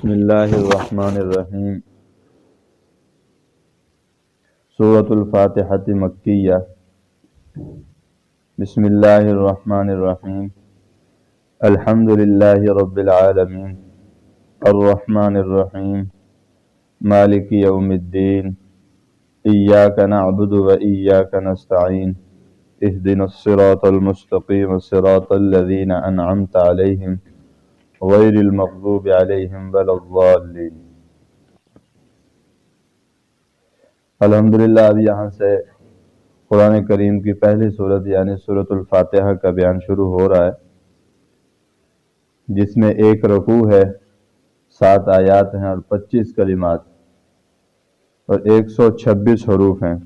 بسم اللہ الرحمن الرحیم۔ سورۃ الفاتحۃ مکیہ۔ بسم اللہ الرحمن الرحیم۔ الحمد للہ رب العالمین الرحمن الرحیم مالک یوم الدین ایاک نعبد و ایاک نستعین اہدنا الصراط المستقیم صراط الذین انعمت علیہم غیر المغضوب علیہم ولا الضالین۔ الحمدللہ اب یہاں سے قرآن کریم کی پہلی سورت یعنی سورۃ الفاتحہ کا بیان شروع ہو رہا ہے، جس میں ایک رکوع ہے، 7 آیات ہیں اور 25 کلمات اور 126 حروف ہیں۔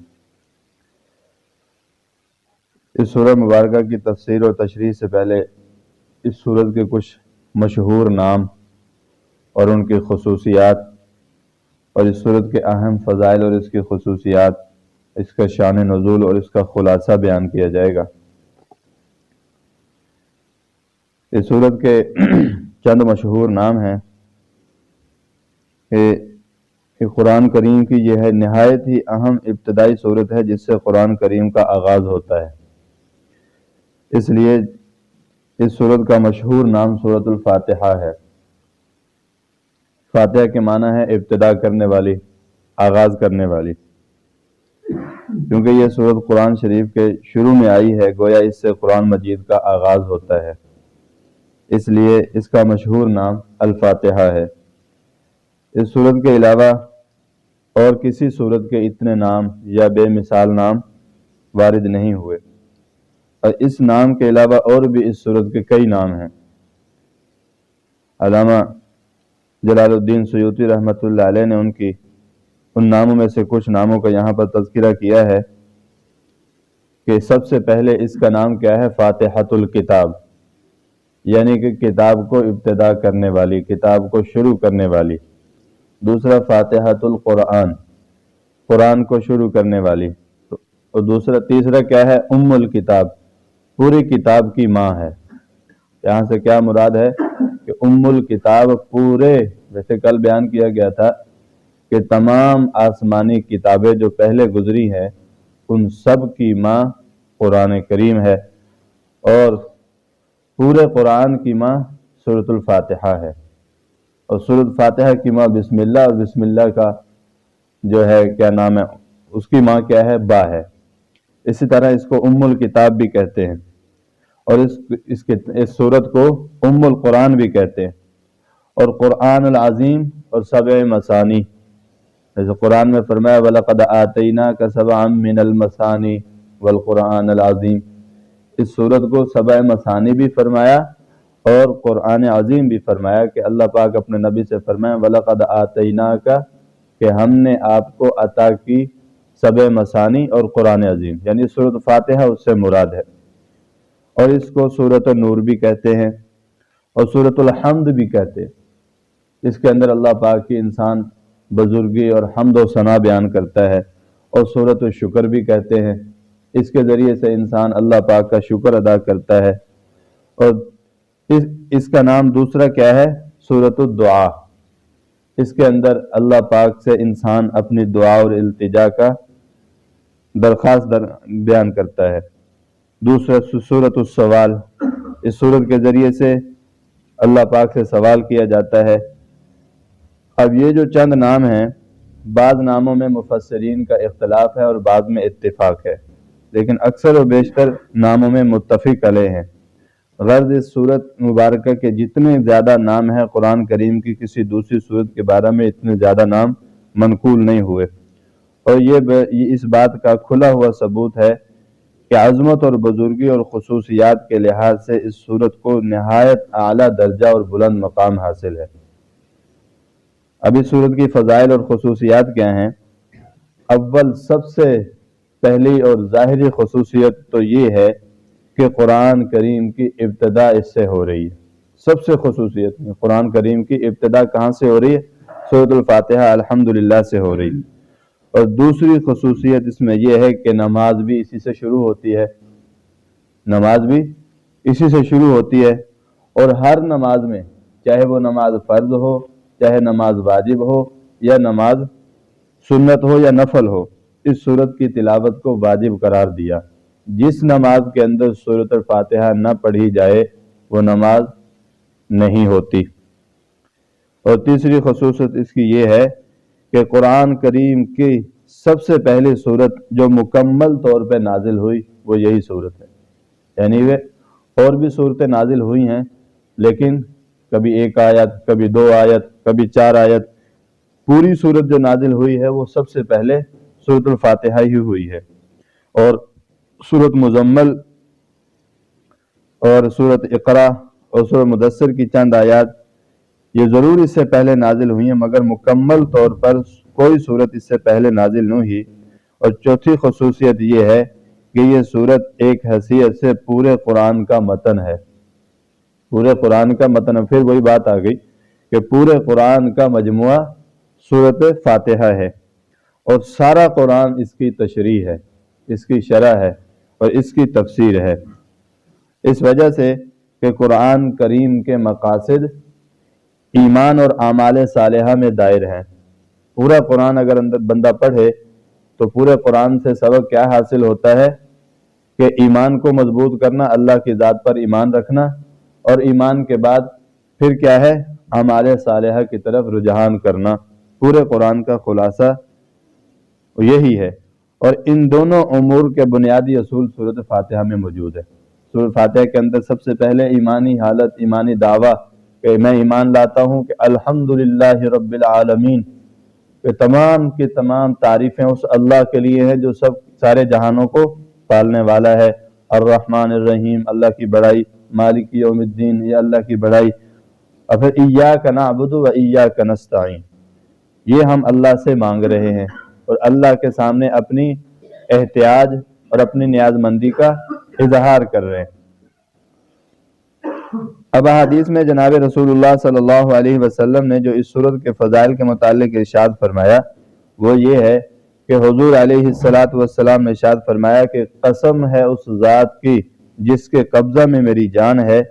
اس سورہ مبارکہ کی تفسیر اور تشریح سے پہلے اس سورت کے کچھ مشہور نام اور ان کی خصوصیات اور اس سورت کے اہم فضائل اور اس کی خصوصیات، اس کا شان نزول اور اس کا خلاصہ بیان کیا جائے گا۔ اس سورت کے چند مشہور نام ہیں کہ قرآن کریم کی یہ ہے نہایت ہی اہم ابتدائی سورت ہے جس سے قرآن کریم کا آغاز ہوتا ہے، اس لیے اس سورت کا مشہور نام سورۃ الفاتحہ ہے۔ فاتحہ کے معنی ہے ابتدا کرنے والی، آغاز کرنے والی، کیونکہ یہ سورت قرآن شریف کے شروع میں آئی ہے، گویا اس سے قرآن مجید کا آغاز ہوتا ہے، اس لیے اس کا مشہور نام الفاتحہ ہے۔ اس سورت کے علاوہ اور کسی سورت کے اتنے نام یا بے مثال نام وارد نہیں ہوئے، اور اس نام کے علاوہ اور بھی اس سورت کے کئی نام ہیں۔ علامہ جلال الدین سیوطی رحمۃ اللہ علیہ نے ان ناموں میں سے کچھ ناموں کا یہاں پر تذکرہ کیا ہے کہ سب سے پہلے اس کا نام کیا ہے؟ فاتحۃ الکتاب، یعنی کہ کتاب کو ابتدا کرنے والی، کتاب کو شروع کرنے والی۔ دوسرا فاتحۃ القرآن، قرآن کو شروع کرنے والی۔ اور تیسرا کیا ہے؟ ام الکتاب، پوری کتاب کی ماں ہے۔ یہاں سے کیا مراد ہے کہ ام الکتاب پورے، ویسے کل بیان کیا گیا تھا کہ تمام آسمانی کتابیں جو پہلے گزری ہیں ان سب کی ماں قرآن کریم ہے، اور پورے قرآن کی ماں سورۃ الفاتحہ ہے، اور سورۃ فاتحہ کی ماں بسم اللہ، اور بسم اللہ کا جو ہے کیا نام ہے، اس کی ماں کیا ہے؟ با ہے۔ اسی طرح اس کو ام الکتاب بھی کہتے ہیں، اور اس سورت کو ام القرآن بھی کہتے ہیں، اور قرآن العظیم اور 7 مثانی، جیسے قرآن میں فرمایا وَلَقَدْ آتَيْنَاكَ سَبْعًا مِّنَ الْمَثَانِي وَالْقُرْآنَ الْعَظِيمِ، اس سورت کو 7 مثانی بھی فرمایا اور قرآن عظیم بھی فرمایا، کہ اللہ پاک اپنے نبی سے فرمایا وَلَقَدْ آتَيْنَاكَ، کہ ہم نے آپ کو عطا کی 7 مثانی اور قرآن عظیم، یعنی سورۃ فاتحہ اس سے مراد ہے۔ اور اس کو سورۃ النور بھی کہتے ہیں اور سورۃ الحمد بھی کہتے ہیں۔ اس کے اندر اللہ پاک کی انسان بزرگی اور حمد و ثنا بیان کرتا ہے، اور سورۃ الشکر بھی کہتے ہیں، اس کے ذریعے سے انسان اللہ پاک کا شکر ادا کرتا ہے۔ اور اس کا نام دوسرا کیا ہے؟ سورۃ الدعا، اس کے اندر اللہ پاک سے انسان اپنی دعا اور التجا کا درخواست بیان کرتا ہے۔ دوسرا سورۃ السوال، اس سورت کے ذریعے سے اللہ پاک سے سوال کیا جاتا ہے۔ اب یہ جو چند نام ہیں، بعض ناموں میں مفسرین کا اختلاف ہے اور بعض میں اتفاق ہے، لیکن اکثر و بیشتر ناموں میں متفق علیہ ہیں۔ غرض اس سورت مبارکہ کے جتنے زیادہ نام ہیں قرآن کریم کی کسی دوسری سورت کے بارے میں اتنے زیادہ نام منقول نہیں ہوئے، اور یہ اس بات کا کھلا ہوا ثبوت ہے کہ عظمت اور بزرگی اور خصوصیات کے لحاظ سے اس سورت کو نہایت اعلیٰ درجہ اور بلند مقام حاصل ہے۔ اب اس سورت کی فضائل اور خصوصیات کیا ہیں؟ اول سب سے پہلی اور ظاہری خصوصیت تو یہ ہے کہ قرآن کریم کی ابتدا اس سے ہو رہی ہے۔ سب سے خصوصیت میں قرآن کریم کی ابتدا کہاں سے ہو رہی ہے؟ سورۃ الفاتحہ الحمدللہ سے ہو رہی ہے۔ اور دوسری خصوصیت اس میں یہ ہے کہ نماز بھی اسی سے شروع ہوتی ہے، نماز بھی اسی سے شروع ہوتی ہے، اور ہر نماز میں، چاہے وہ نماز فرض ہو چاہے نماز واجب ہو یا نماز سنت ہو یا نفل ہو، اس سورت کی تلاوت کو واجب قرار دیا۔ جس نماز کے اندر سورۃ الفاتحہ نہ پڑھی جائے وہ نماز نہیں ہوتی۔ اور تیسری خصوصیت اس کی یہ ہے کہ قرآن کریم کی سب سے پہلی سورت جو مکمل طور پہ نازل ہوئی وہ یہی سورت ہے۔ یعنی وہ اور بھی صورتیں نازل ہوئی ہیں، لیکن کبھی ایک آیت، کبھی 2 آیت، کبھی 4 آیت، پوری صورت جو نازل ہوئی ہے وہ سب سے پہلے سورۃ الفاتحہ ہی ہوئی ہے۔ اور سورۃ مزمل اور سورۃ اقرا اور سورۃ مدثر کی چند آیات یہ ضرور اس سے پہلے نازل ہوئی ہیں، مگر مکمل طور پر کوئی سورت اس سے پہلے نازل نہیں ہوئی۔ اور چوتھی خصوصیت یہ ہے کہ یہ سورت ایک حیثیت سے پورے قرآن کا متن ہے۔ پورے قرآن کا متن، پھر وہی بات آ گئی کہ پورے قرآن کا مجموعہ سورۃ فاتحہ ہے، اور سارا قرآن اس کی تشریح ہے، اس کی شرح ہے اور اس کی تفسیر ہے۔ اس وجہ سے کہ قرآن کریم کے مقاصد ایمان اور اعمال صالحہ میں دائر ہیں۔ پورا قرآن اگر اندر بندہ پڑھے تو پورے قرآن سے سبق کیا حاصل ہوتا ہے کہ ایمان کو مضبوط کرنا، اللہ کی ذات پر ایمان رکھنا، اور ایمان کے بعد پھر کیا ہے، اعمال صالحہ کی طرف رجحان کرنا۔ پورے قرآن کا خلاصہ یہی ہے، اور ان دونوں امور کے بنیادی اصول سورۃ فاتحہ میں موجود ہے۔ سورۃ فاتحہ کے اندر سب سے پہلے ایمانی حالت، ایمانی دعویٰ کہ میں ایمان لاتا ہوں کہ الحمدللہ رب العالمین، کہ تمام کی تمام تعریفیں اس اللہ کے لیے ہیں جو سارے جہانوں کو پالنے والا ہے۔ الرحمن الرحیم، اللہ کی بڑائی، مالک یوم الدین، یہ اللہ کی بڑائی، اور پھر ایاک نعبد و ایاک نستعین، یہ ہم اللہ سے مانگ رہے ہیں اور اللہ کے سامنے اپنی احتیاج اور اپنی نیاز مندی کا اظہار کر رہے ہیں۔ اب حدیث میں جناب رسول اللہ صلی اللہ علیہ وسلم نے جو اس سورت کے فضائل کے متعلق ارشاد فرمایا وہ یہ ہے کہ حضور علیہ السلام نے ارشاد فرمایا کہ قسم ہے اس ذات کی جس کے قبضہ میں میری جان ہے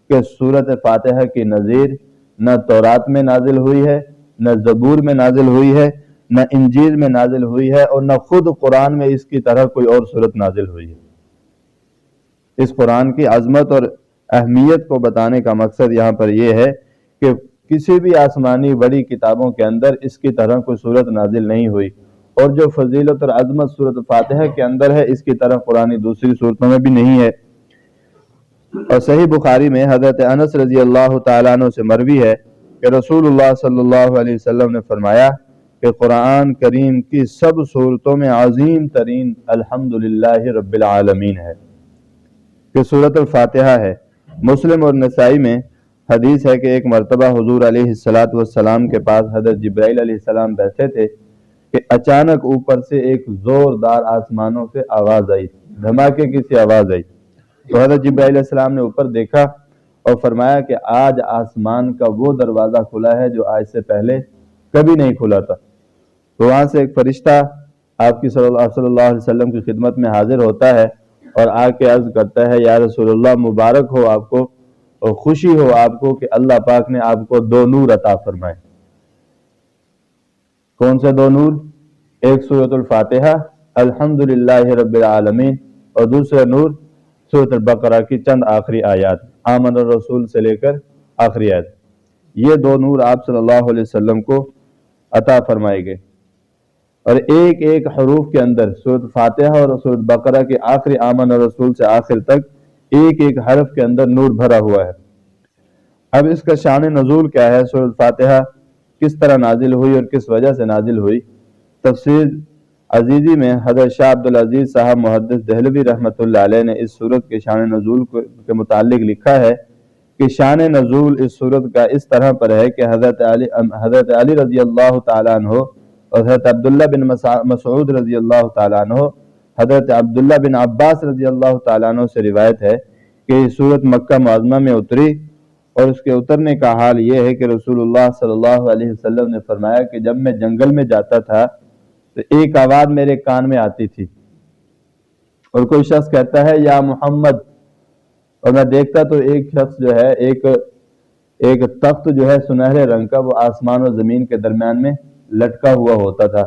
کہ سورت فاتحہ کی نظیر نہ تورات میں نازل ہوئی ہے، نہ زبور میں نازل ہوئی ہے، نہ انجیل میں نازل ہوئی ہے، اور نہ خود قرآن میں اس کی طرح کوئی اور سورت نازل ہوئی ہے۔ اس قرآن کی عظمت اور اہمیت کو بتانے کا مقصد یہاں پر یہ ہے کہ کسی بھی آسمانی بڑی کتابوں کے اندر اس کی طرح کوئی سورت نازل نہیں ہوئی، اور جو فضیلت اور عظمت سورت فاتحہ کے اندر ہے اس کی طرح قرآن دوسری سورتوں میں بھی نہیں ہے۔ اور صحیح بخاری میں حضرت انس رضی اللہ تعالیٰ عنہ سے مروی ہے کہ رسول اللہ صلی اللہ علیہ وسلم نے فرمایا کہ قرآن کریم کی سب سورتوں میں عظیم ترین الحمدللہ رب العالمین ہے، کہ سورت الفاتحہ ہے۔ مسلم اور نسائی میں حدیث ہے کہ ایک مرتبہ حضور علیہ السلام کے پاس حضرت جبرائیل علیہ السلام بیٹھے تھے کہ اچانک اوپر سے ایک زوردار آسمانوں سے آواز آئی، دھماکے کی سی آواز آئی۔ تو حضرت جبرائیل علیہ السلام نے اوپر دیکھا اور فرمایا کہ آج آسمان کا وہ دروازہ کھلا ہے جو آج سے پہلے کبھی نہیں کھلا تھا۔ تو وہاں سے ایک فرشتہ آپ کی صلی اللہ علیہ وسلم کی خدمت میں حاضر ہوتا ہے اور آ کے عرض کرتا ہے، یا رسول اللہ مبارک ہو آپ کو اور خوشی ہو آپ کو کہ اللہ پاک نے آپ کو 2 نور عطا فرمائے۔ کون سے 2 نور؟ ایک سورۃ الفاتحہ الحمدللہ رب العالمین، اور دوسرا نور سورۃ البقرہ کی چند آخری آیات، آمن الرسول سے لے کر آخری آیت۔ یہ 2 نور آپ صلی اللہ علیہ وسلم کو عطا فرمائے گئے، اور ایک ایک حروف کے اندر سورۃ فاتحہ اور سورۃ بقرہ کے آخری آمن الرسول سے آخر تک ایک ایک حرف کے اندر نور بھرا ہوا ہے۔ اب اس کا شان نزول کیا ہے؟ سورۃ فاتحہ کس طرح نازل ہوئی اور کس وجہ سے نازل ہوئی؟ تفسیر عزیزی میں حضرت شاہ عبدالعزیز صاحب محدث دہلوی رحمۃ اللہ علیہ نے اس سورت کے شان نزول کے متعلق لکھا ہے کہ شان نزول اس سورت کا اس طرح پر ہے کہ حضرت علی رضی اللہ تعالیٰ عنہ اور حضرت عبداللہ بن مسعود رضی اللہ تعالیٰ عنہ، حضرت عبداللہ بن عباس رضی اللہ تعالیٰ عنہ سے روایت ہے کہ یہ سورت مکہ معظمہ میں اتری، اور اس کے اترنے کا حال یہ ہے کہ رسول اللہ صلی اللہ علیہ وسلم نے فرمایا کہ جب میں جنگل میں جاتا تھا تو ایک آواز میرے کان میں آتی تھی اور کوئی شخص کہتا ہے یا محمد، اور میں دیکھتا تو ایک شخص جو ہے ایک تخت جو ہے سنہرے رنگ کا، وہ آسمان و زمین کے درمیان میں لٹکا ہوا ہوتا تھا،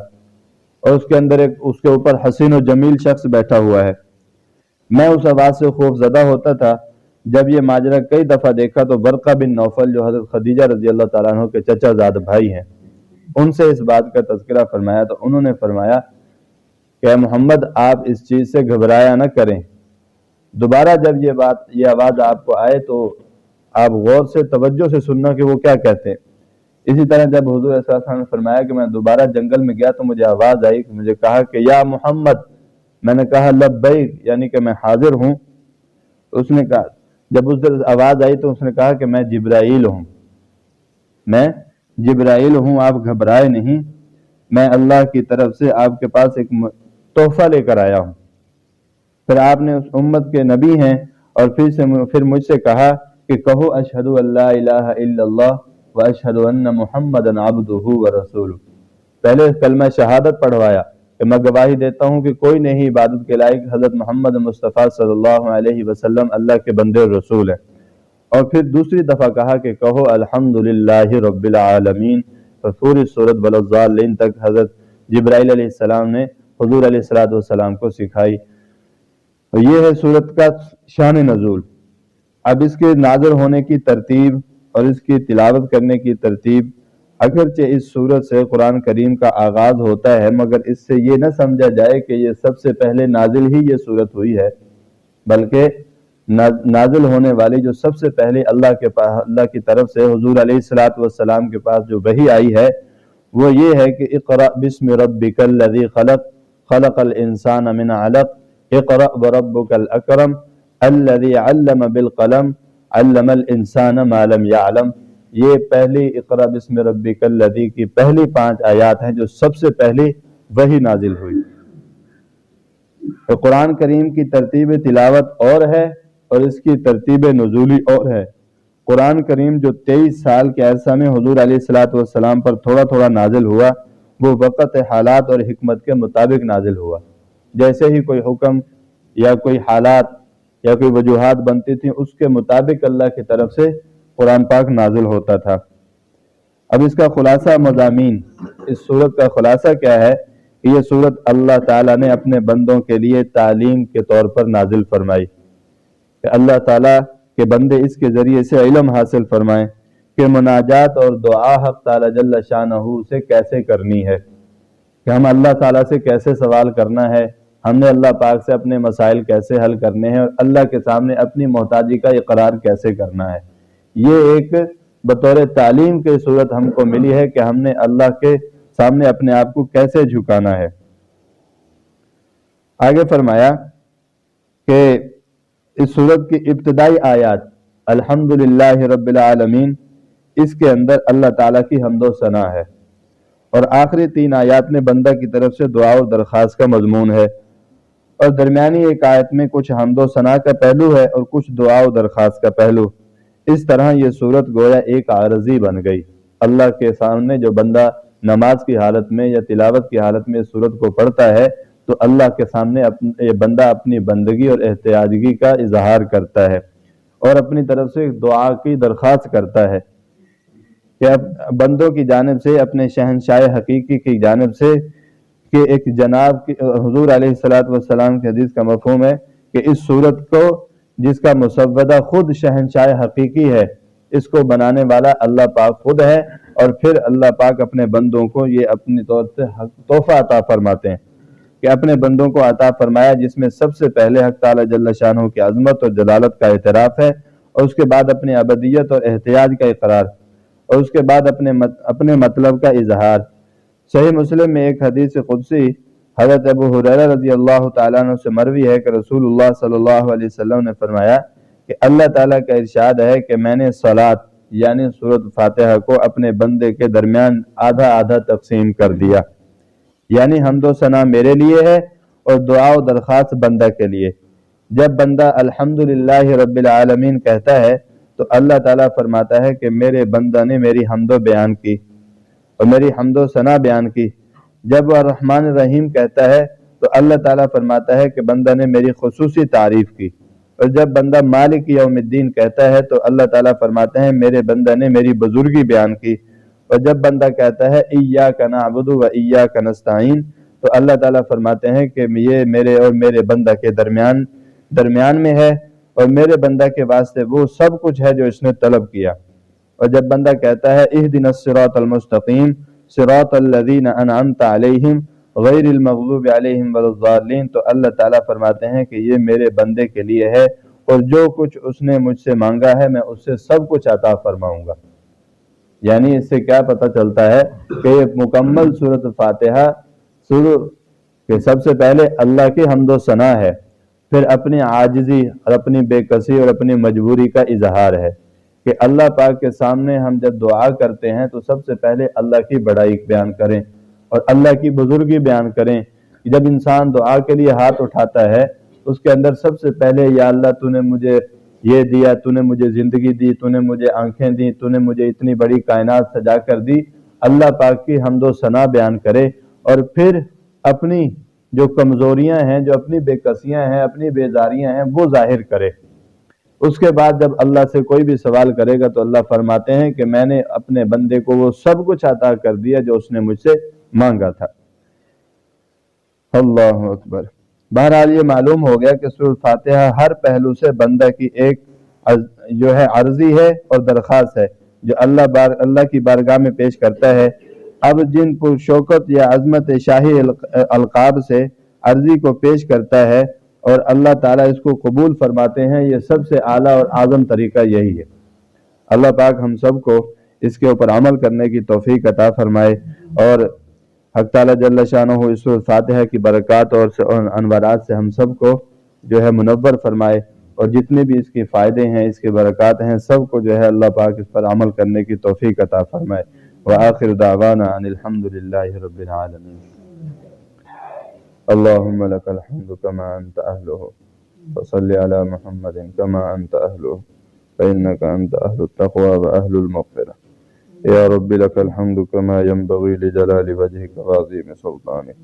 اور اس کے اندر اس کے اوپر حسین و جمیل شخص بیٹھا ہوا ہے۔ میں اس آواز سے خوف زدہ ہوتا تھا۔ جب یہ ماجرا کئی دفعہ دیکھا تو ورقہ بن نوفل جو حضرت خدیجہ رضی اللہ تعالیٰ عنہ کے چچا زاد بھائی ہیں، ان سے اس بات کا تذکرہ فرمایا تو انہوں نے فرمایا کہ اے محمد، آپ اس چیز سے گھبرایا نہ کریں، دوبارہ جب یہ آواز آپ کو آئے تو آپ غور سے توجہ سے سننا کہ وہ کیا کہتے ہیں۔ اسی طرح جب حضور صلی اللہ علیہ وسلم نے فرمایا کہ میں دوبارہ جنگل میں گیا تو مجھے آواز آئی کہ مجھے کہا کہ یا محمد، میں نے کہا لبیک، یعنی کہ میں حاضر ہوں۔ اس نے کہا، جب اس دن آواز آئی تو اس نے کہا کہ میں جبرائیل ہوں، میں جبرائیل ہوں، آپ گھبرائے نہیں، میں اللہ کی طرف سے آپ کے پاس ایک تحفہ لے کر آیا ہوں۔ پھر آپ نے اس امت کے نبی ہیں اور پھر مجھ سے کہا کہ کہو اشہد ان لا الہ الا اللہ واشہد ان محمدًا عبدہ ورسولہ، پہلے کلمہ شہادت پڑھوایا کہ میں گواہی دیتا ہوں کہ کوئی نہیں عبادت کے لائق حضرت محمد مصطفیٰ صلی اللہ علیہ وسلم اللہ کے بندے اور رسول ہیں، اور پھر دوسری دفعہ کہا کہ کہو الحمدللہ رب العالمین، اور پوری سورۃ والضالین تک حضرت جبرائیل علیہ السلام نے حضور علیہ السلام کو سکھائی۔ اور یہ ہے سورت کا شان نزول۔ اب اس کے نازل ہونے کی ترتیب اور اس کی تلاوت کرنے کی ترتیب، اگرچہ اس سورت سے قرآن کریم کا آغاز ہوتا ہے، مگر اس سے یہ نہ سمجھا جائے کہ یہ سب سے پہلے نازل ہی یہ سورت ہوئی ہے، بلکہ نازل ہونے والی جو سب سے پہلے اللہ کی طرف سے حضور علیہ السلام کے پاس جو وحی آئی ہے وہ یہ ہے کہ اقرأ بسم ربک الذی خلق، خلق الانسان من علق، اقرأ وربک الاکرم الذی علم بالقلم، علم الانسان ما لم یعلم۔ یہ پہلی اقرأ بسم ربک الذی کی پہلی 5 آیات ہیں جو سب سے پہلی وحی نازل ہوئی۔ قرآن کریم کی ترتیب تلاوت اور ہے اور اس کی ترتیب نزولی اور ہے۔ قرآن کریم جو 23 سال کے عرصہ میں حضور علیہ السلام پر تھوڑا تھوڑا نازل ہوا، وہ وقت، حالات اور حکمت کے مطابق نازل ہوا۔ جیسے ہی کوئی حکم یا کوئی حالات یا کوئی وجوہات بنتی تھیں، اس کے مطابق اللہ کی طرف سے قرآن پاک نازل ہوتا تھا۔ اب اس کا خلاصہ مضامین، اس سورت کا خلاصہ کیا ہے کہ یہ سورت اللہ تعالیٰ نے اپنے بندوں کے لیے تعلیم کے طور پر نازل فرمائی، کہ اللہ تعالیٰ کے بندے اس کے ذریعے سے علم حاصل فرمائیں کہ مناجات اور دعا حق تعالیٰ جل شانہ سے کیسے کرنی ہے، کہ ہم اللہ تعالیٰ سے کیسے سوال کرنا ہے، ہم نے اللہ پاک سے اپنے مسائل کیسے حل کرنے ہیں، اور اللہ کے سامنے اپنی محتاجی کا اقرار کیسے کرنا ہے۔ یہ ایک بطور تعلیم کی صورت ہم کو ملی ہے کہ ہم نے اللہ کے سامنے اپنے آپ کو کیسے جھکانا ہے۔ آگے فرمایا کہ اس سورت کی ابتدائی آیات الحمدللہ رب العالمین، اس کے اندر اللہ تعالیٰ کی حمد و ثنا ہے، اور آخری 3 آیات میں بندہ کی طرف سے دعا اور درخواست کا مضمون ہے، اور درمیانی ایک آیت میں کچھ حمد و ثنا کا پہلو ہے اور کچھ دعا و درخواست کا پہلو۔ اس طرح یہ سورت گویا ایک عارضی بن گئی۔ اللہ کے سامنے جو بندہ نماز کی حالت میں یا تلاوت کی حالت میں اس سورت کو پڑھتا ہے تو اللہ کے سامنے یہ بندہ اپنی بندگی اور احتیاجگی کا اظہار کرتا ہے اور اپنی طرف سے دعا کی درخواست کرتا ہے کہ بندوں کی جانب سے، اپنے شہنشاہ حقیقی کی جانب سے، کہ ایک جناب کی حضور علیہ السلام کی حدیث کا مفہوم ہے کہ اس صورت کو جس کا مسودہ خود شہنشاہ حقیقی ہے، اس کو بنانے والا اللہ پاک خود ہے، اور پھر اللہ پاک اپنے بندوں کو یہ اپنی طور سے تحفہ عطا فرماتے ہیں کہ اپنے بندوں کو عطا فرمایا، جس میں سب سے پہلے حق تعالیٰ جل شانہ کی عظمت اور جلالت کا اعتراف ہے، اور اس کے بعد اپنی ابدیت اور احتیاج کا اقرار، اور اس کے بعد اپنے مطلب کا اظہار۔ صحیح مسلم میں ایک حدیث قدسی حضرت ابو ہریرہ رضی اللہ تعالیٰ عنہ سے مروی ہے کہ رسول اللہ صلی اللہ علیہ وسلم نے فرمایا کہ اللہ تعالیٰ کا ارشاد ہے کہ میں نے صلاۃ یعنی سورۃ فاتحہ کو اپنے بندے کے درمیان آدھا آدھا تقسیم کر دیا، یعنی حمد و ثنا میرے لیے ہے اور دعا و درخواست بندہ کے لیے۔ جب بندہ الحمدللہ رب العالمین کہتا ہے تو اللہ تعالیٰ فرماتا ہے کہ میرے بندہ نے میری حمد و بیان کی اور میری حمد و ثنا بیان کی۔ جب وہ الرحمن الرحیم کہتا ہے تو اللہ تعالیٰ فرماتا ہے کہ بندہ نے میری خصوصی تعریف کی اور جب بندہ مالک یوم الدین کہتا ہے تو اللہ تعالیٰ فرماتے ہیں میرے بندہ نے میری بزرگی بیان کی، اور جب بندہ کہتا ہے ایاک نعبد و ایاک نستعین تو اللہ تعالیٰ فرماتے ہیں کہ یہ میرے اور میرے بندہ کے درمیان میں ہے، اور میرے بندہ کے واسطے وہ سب کچھ ہے جو اس نے طلب کیا۔ اور جب بندہ کہتا ہے اہدنا الصراط المستقیم صراط الذین انعمت علیہم غیر المغضوب علیہم ولا الضالین تو اللہ تعالیٰ فرماتے ہیں کہ یہ میرے بندے کے لیے ہے، اور جو کچھ اس نے مجھ سے مانگا ہے میں اس سے سب کچھ عطا فرماؤں گا۔ یعنی اس سے کیا پتہ چلتا ہے کہ یہ مکمل سورۃ فاتحہ شروع کہ سب سے پہلے اللہ کی حمد و ثنا ہے، پھر اپنی عاجزی اور اپنی بے کسی اور اپنی مجبوری کا اظہار ہے کہ اللہ پاک کے سامنے ہم جب دعا کرتے ہیں تو سب سے پہلے اللہ کی بڑائی بیان کریں اور اللہ کی بزرگی بیان کریں۔ جب انسان دعا کے لیے ہاتھ اٹھاتا ہے اس کے اندر سب سے پہلے یا اللہ تو نے مجھے یہ دیا، تو نے مجھے زندگی دی، تو نے مجھے آنکھیں دی، تو نے مجھے اتنی بڑی کائنات سجا کر دی، اللہ پاک کی حمد و ثنا بیان کرے، اور پھر اپنی جو کمزوریاں ہیں، جو اپنی بے کسیاں ہیں، اپنی بیزاریاں ہیں وہ ظاہر کرے۔ اس کے بعد جب اللہ سے کوئی بھی سوال کرے گا تو اللہ فرماتے ہیں کہ میں نے اپنے بندے کو وہ سب کچھ عطا کر دیا جو اس نے مجھ سے مانگا تھا۔ اللہ اکبر۔ بہرحال یہ معلوم ہو گیا کہ سورۃ فاتحہ ہر پہلو سے بندہ کی ایک جو ہے عرضی ہے اور درخواست ہے جو اللہ کی بارگاہ میں پیش کرتا ہے۔ اب جن پرشوکت یا عظمت شاہی القاب سے عرضی کو پیش کرتا ہے اور اللہ تعالیٰ اس کو قبول فرماتے ہیں، یہ سب سے اعلیٰ اور اعظم طریقہ یہی ہے۔ اللہ پاک ہم سب کو اس کے اوپر عمل کرنے کی توفیق عطا فرمائے، اور حق تعالیٰ جل شانہ اس سورۃ فاتحہ کی برکات اور انوارات سے ہم سب کو جو ہے منور فرمائے، اور جتنے بھی اس کے فائدے ہیں، اس کے برکات ہیں، سب کو جو ہے اللہ پاک اس پر عمل کرنے کی توفیق عطا فرمائے۔ وآخر دعوانا ان الحمد للہ رب العالمین۔ اللهم لك الحمد كما أنت أهله وصل على محمد كما أنت أهله فإنك أنت أهل التقوى وأهل المغفرة يا رب لك الحمد كما ينبغي لجلال وجهك وعظيم سلطانك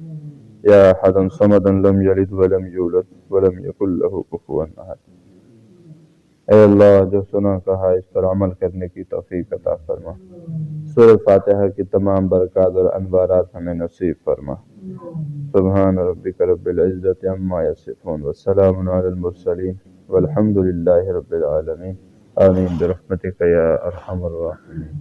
يا أحدا صمدا لم يلد ولم يولد ولم يكن له كفوا أحد۔ اے اللہ جو سنا کہا اس پر عمل کرنے کی توفیق عطا فرما، سورۃ فاتحہ کی تمام برکات اور انوارات ہمیں نصیب فرما۔ سبحان ربک رب العزت عما یصفون والسلام علی المرسلین والحمد للہ رب العالمین۔ آمین برحمتک یا ارحم الراحمین۔